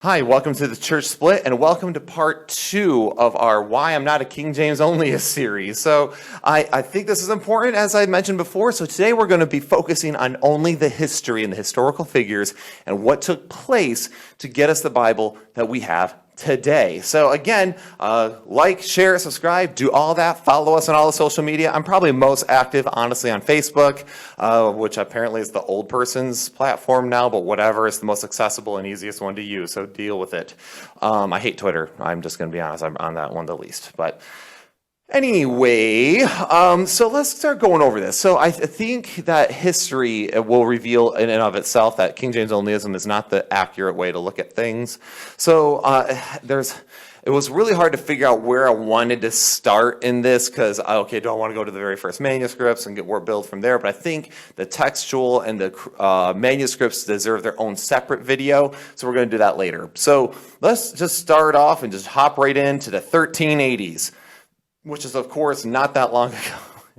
Hi, welcome to the Church Split, and welcome to part 2 of our Why I'm Not a King James Only-ism series. So I think this is important, as I mentioned before. So today we're going to be focusing on only the history and the historical figures and what took place to get us the Bible that we have today. So again, like, share, subscribe, do all that. Follow us on all the social media. I'm probably most active, honestly, on Facebook, which apparently is the old person's platform now, but whatever. It's the most accessible and easiest one to use, so deal with it. I hate Twitter. I'm just going to be honest. I'm on that one the least. But anyway, so let's start going over this. So I think that history will reveal in and of itself that King James Only-ism is not the accurate way to look at things. So it was really hard to figure out where I wanted to start in this because, okay, do I want to go to the very first manuscripts and get more build from there? But I think the textual and the manuscripts deserve their own separate video, so we're going to do that later. So let's just start off and just hop right into the 1380s. Which is, of course, not that long ago.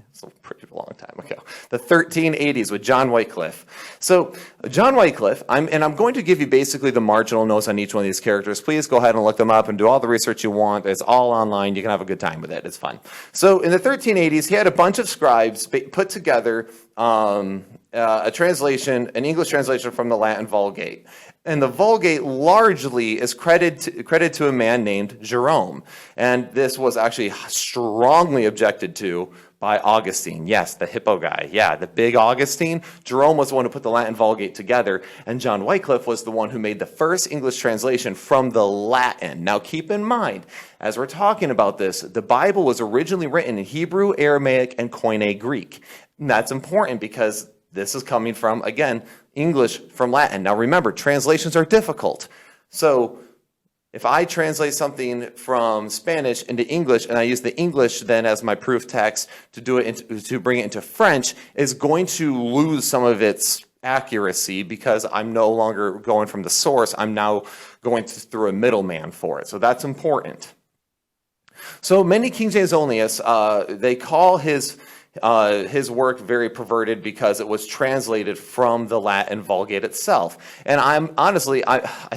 It's a pretty long time ago. The 1380s with John Wycliffe. So John Wycliffe, I'm going to give you basically the marginal notes on each one of these characters. Please go ahead and look them up and do all the research you want. It's all online. You can have a good time with it. It's fun. So in the 1380s, he had a bunch of scribes put together a translation, an English translation from the Latin Vulgate. And the Vulgate largely is credited to a man named Jerome. And this was actually strongly objected to by Augustine. Yes, the hippo guy. Yeah, the big Augustine. Jerome was the one who put the Latin Vulgate together. And John Wycliffe was the one who made the first English translation from the Latin. Now keep in mind, as we're talking about this, the Bible was originally written in Hebrew, Aramaic, and Koine Greek. And that's important because this is coming from, again, English from Latin. Now remember, translations are difficult. So if I translate something from Spanish into English and I use the English then as my proof text to bring it into French, is going to lose some of its accuracy because I'm no longer going from the source. I'm now going through a middleman for it. So that's important. So many King James Onlyists, they call his work very perverted because it was translated from the Latin Vulgate itself. And I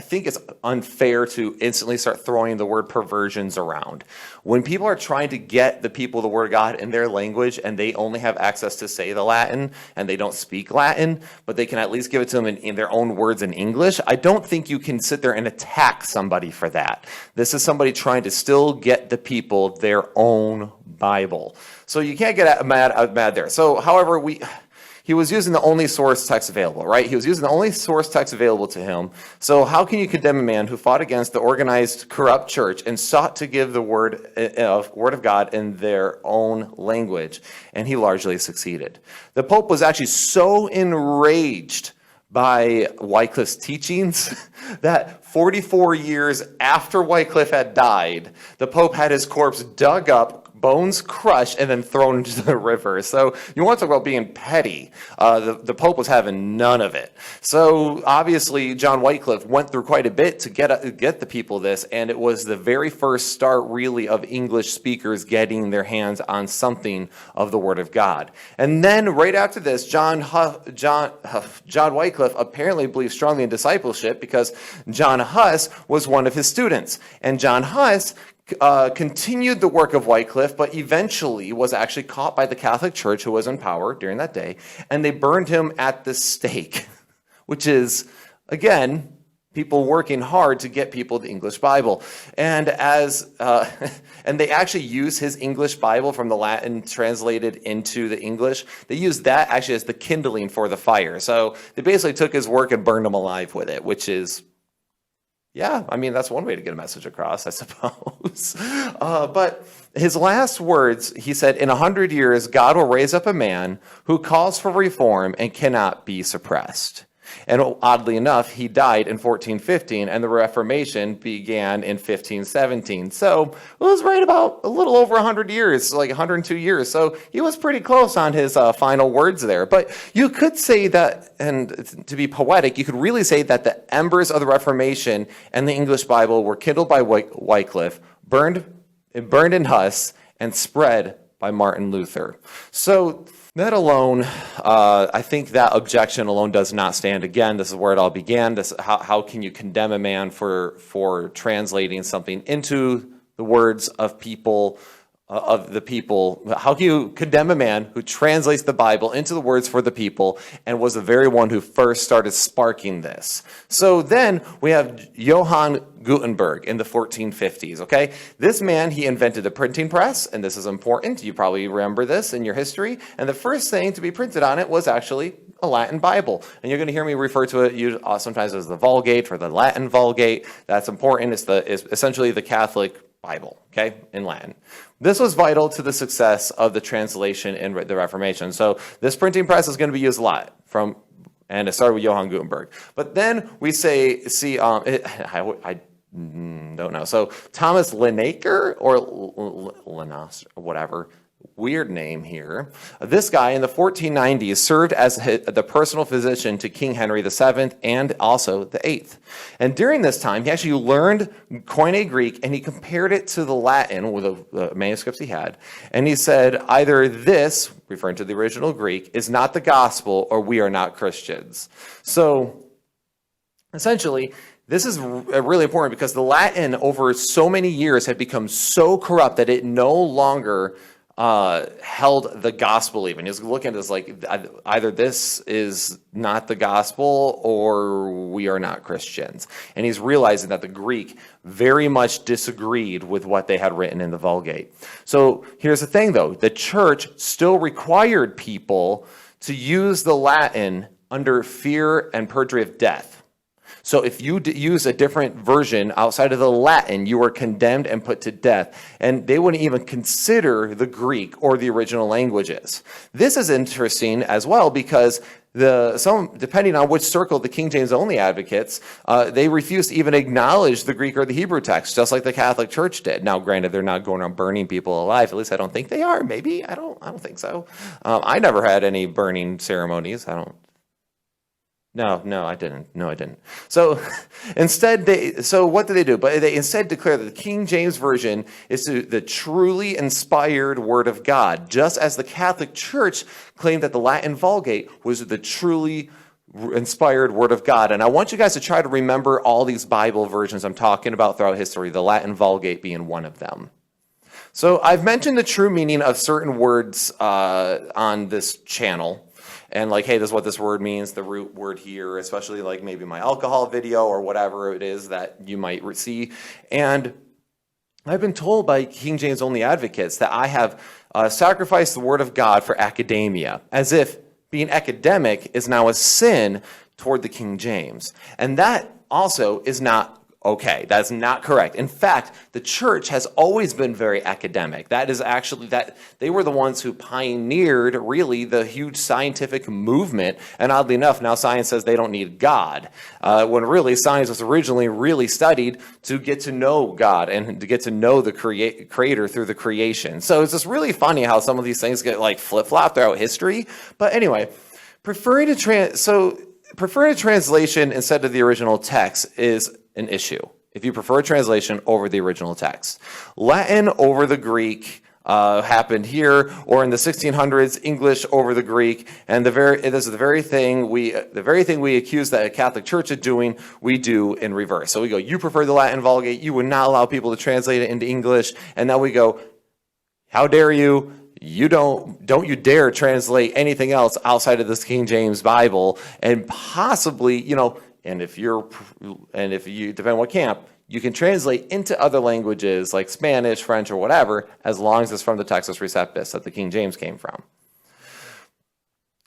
think it's unfair to instantly start throwing the word perversions around. When people are trying to get the people the Word of God in their language and they only have access to say the Latin and they don't speak Latin, but they can at least give it to them in their own words in English, I don't think you can sit there and attack somebody for that. This is somebody trying to still get the people their own Bible. So you can't get mad there. So, however, he was using the only source text available, right? He was using the only source text available to him. So how can you condemn a man who fought against the organized, corrupt church and sought to give the word of God in their own language? And he largely succeeded. The Pope was actually so enraged by Wycliffe's teachings that 44 years after Wycliffe had died, the Pope had his corpse dug up, bones crushed, and then thrown into the river. So you want to talk about being petty. The Pope was having none of it. So obviously John Wycliffe went through quite a bit to get the people this, and it was the very first start really of English speakers getting their hands on something of the Word of God. And then right after this, John Wycliffe apparently believed strongly in discipleship because John Huss was one of his students. And John Huss continued the work of Wycliffe, but eventually was actually caught by the Catholic Church, who was in power during that day, and they burned him at the stake, which is, again, people working hard to get people the English Bible. And and they actually use his English Bible from the Latin translated into the English. They used that actually as the kindling for the fire. So they basically took his work and burned him alive with it, which is, yeah, I mean, that's one way to get a message across, I suppose. But his last words, he said, in 100 years, God will raise up a man who calls for reform and cannot be suppressed. And oddly enough, he died in 1415, and the Reformation began in 1517. So it was right about a little over 100 years, like 102 years. So he was pretty close on his final words there. But you could say that, and to be poetic, you could really say that the embers of the Reformation and the English Bible were kindled by Wycliffe, burned in Huss, and spread by Martin Luther. So that alone, I think that objection alone does not stand. Again, this is where it all began. How can you condemn a man for translating something into the words of people, of the people? How can you condemn a man who translates the Bible into the words for the people and was the very one who first started sparking this? So then we have Johann Gutenberg in the 1450s, okay? This man, he invented the printing press, and this is important. You probably remember this in your history. And the first thing to be printed on it was actually a Latin Bible. And you're going to hear me refer to it sometimes as the Vulgate or the Latin Vulgate. That's important. It's essentially the Catholic Bible, okay, in Latin. This was vital to the success of the translation in the Reformation. So this printing press is going to be used a lot and it started with Johann Gutenberg. But then we I don't know. So Thomas Linacre or Linnaeus, whatever, weird name here. This guy in the 1490s served as the personal physician to King Henry VII and also the VIII. And during this time, he actually learned Koine Greek and he compared it to the Latin with the manuscripts he had. And he said, either this, referring to the original Greek, is not the gospel or we are not Christians. So essentially, this is really important because the Latin over so many years had become so corrupt that it no longer held the gospel even. He was looking at this like either this is not the gospel or we are not Christians. And he's realizing that the Greek very much disagreed with what they had written in the Vulgate. So here's the thing though, the church still required people to use the Latin under fear and perjury of death. So if you use a different version outside of the Latin, you were condemned and put to death. And they wouldn't even consider the Greek or the original languages. This is interesting as well because depending on which circle the King James Only advocates, they refuse to even acknowledge the Greek or the Hebrew text, just like the Catholic Church did. Now, granted, they're not going around burning people alive. At least I don't think they are. Maybe I don't think so. I never had any burning ceremonies. No, I didn't. So instead, what do they do? But they instead declare that the King James Version is the truly inspired Word of God, just as the Catholic Church claimed that the Latin Vulgate was the truly inspired Word of God. And I want you guys to try to remember all these Bible versions I'm talking about throughout history, the Latin Vulgate being one of them. So I've mentioned the true meaning of certain words on this channel. And like, hey, this is what this word means, the root word here, especially like maybe my alcohol video or whatever it is that you might see. And I've been told by King James Only advocates that I have sacrificed the word of God for academia, as if being academic is now a sin toward the King James. And that also is not okay. That's not correct. In fact, the church has always been very academic. That is actually they were the ones who pioneered really the huge scientific movement. And oddly enough, now science says they don't need God, when really science was originally really studied to get to know God and to get to know the creator through the creation. So it's just really funny how some of these things get like flip-flopped throughout history. But anyway, preferring a translation instead of the original text is an issue if you prefer a translation over the original text. Latin over the Greek happened here, or in the 1600s, English over the Greek, and this is the very thing we accuse the Catholic Church of doing, we do in reverse. So we go, you prefer the Latin Vulgate, you would not allow people to translate it into English, and now we go, how dare you? You don't you dare translate anything else outside of this King James Bible, and possibly, and if you depend on what camp, you can translate into other languages like Spanish, French, or whatever, as long as it's from the Textus Receptus that the King James came from.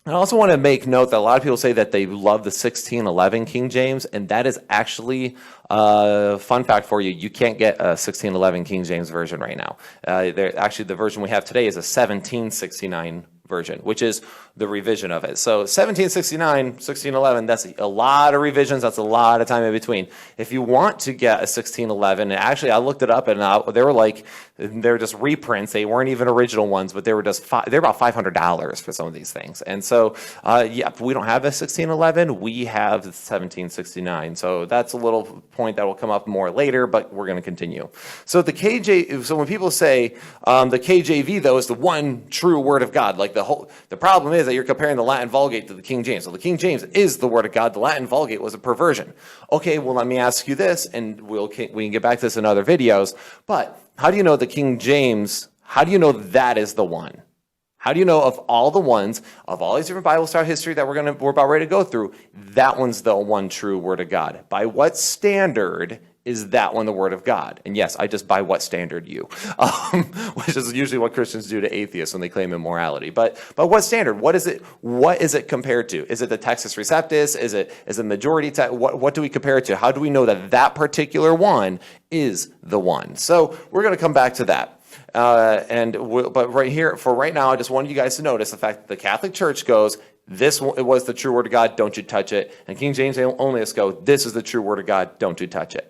I also want to make note that a lot of people say that they love the 1611 King James, and that is actually a fun fact for you. You can't get a 1611 King James version right now. Actually, the version we have today is a 1769 version, which is the revision of it. So 1769, 1611, that's a lot of revisions. That's a lot of time in between. If you want to get a 1611, and actually I looked it up, and they were just reprints. They weren't even original ones, but they were they're about $500 for some of these things. And so, we don't have a 1611. We have 1769. So that's a little point that will come up more later, but we're going to continue. So so when people say the KJV though is the one true Word of God, like the problem is that you're comparing the Latin Vulgate to the King James. So the King James is the Word of God. The Latin Vulgate was a perversion. Okay, well let me ask you this, and we can get back to this in other videos. But how do you know the King James? How do you know that is the one? How do you know of all the ones, of all these different Bibles throughout history that we're about ready to go through, that one's the one true Word of God? By what standard is that one the Word of God? And yes, I just by what standard you, which is usually what Christians do to atheists when they claim immorality. But what standard? What is it compared to? Is it the Textus Receptus? Is it majority text? What do we compare it to? How do we know that particular one is the one? So we're going to come back to that. But right now, I just wanted you guys to notice the fact that the Catholic Church goes, it was the true Word of God, don't you touch it. And King James Only-ism go, this is the true Word of God, don't you touch it.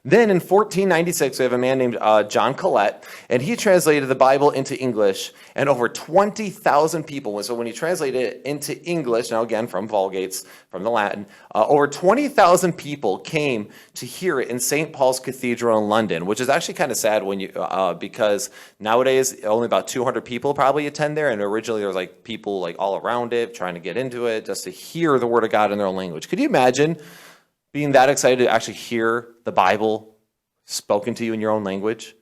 Then in 1496, we have a man named John Collett, and he translated the Bible into English, and over 20,000 people. So when he translated it into English, now again from Vulgates, from the Latin, over 20,000 people came to hear it in St. Paul's Cathedral in London, which is actually kind of sad because nowadays only about 200 people probably attend there, and originally there was like people like all around it trying to get into it just to hear the Word of God in their own language. Could you imagine being that excited to actually hear the Bible spoken to you in your own language?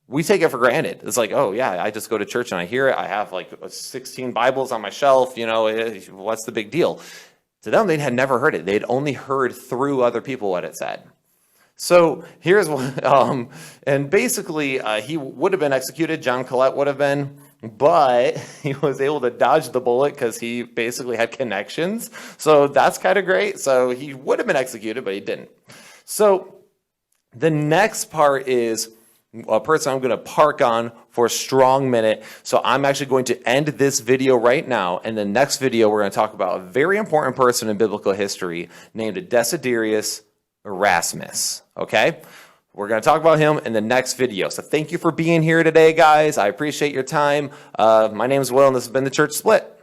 We take it for granted. It's like, oh yeah, I just go to church and I hear it. I have like 16 Bibles on my shelf. What's the big deal? To them, they had never heard it. They'd only heard through other people what it said. So here's what, and basically he would have been executed. John Collett would have been. But he was able to dodge the bullet because he basically had connections. So that's kind of great. So he would have been executed, but he didn't. So the next part is a person I'm going to park on for a strong minute. So I'm actually going to end this video right now. And the next video, we're going to talk about a very important person in biblical history named Desiderius Erasmus. Okay? We're going to talk about him in the next video. So thank you for being here today, guys. I appreciate your time. My name is Will, and this has been The Church Split.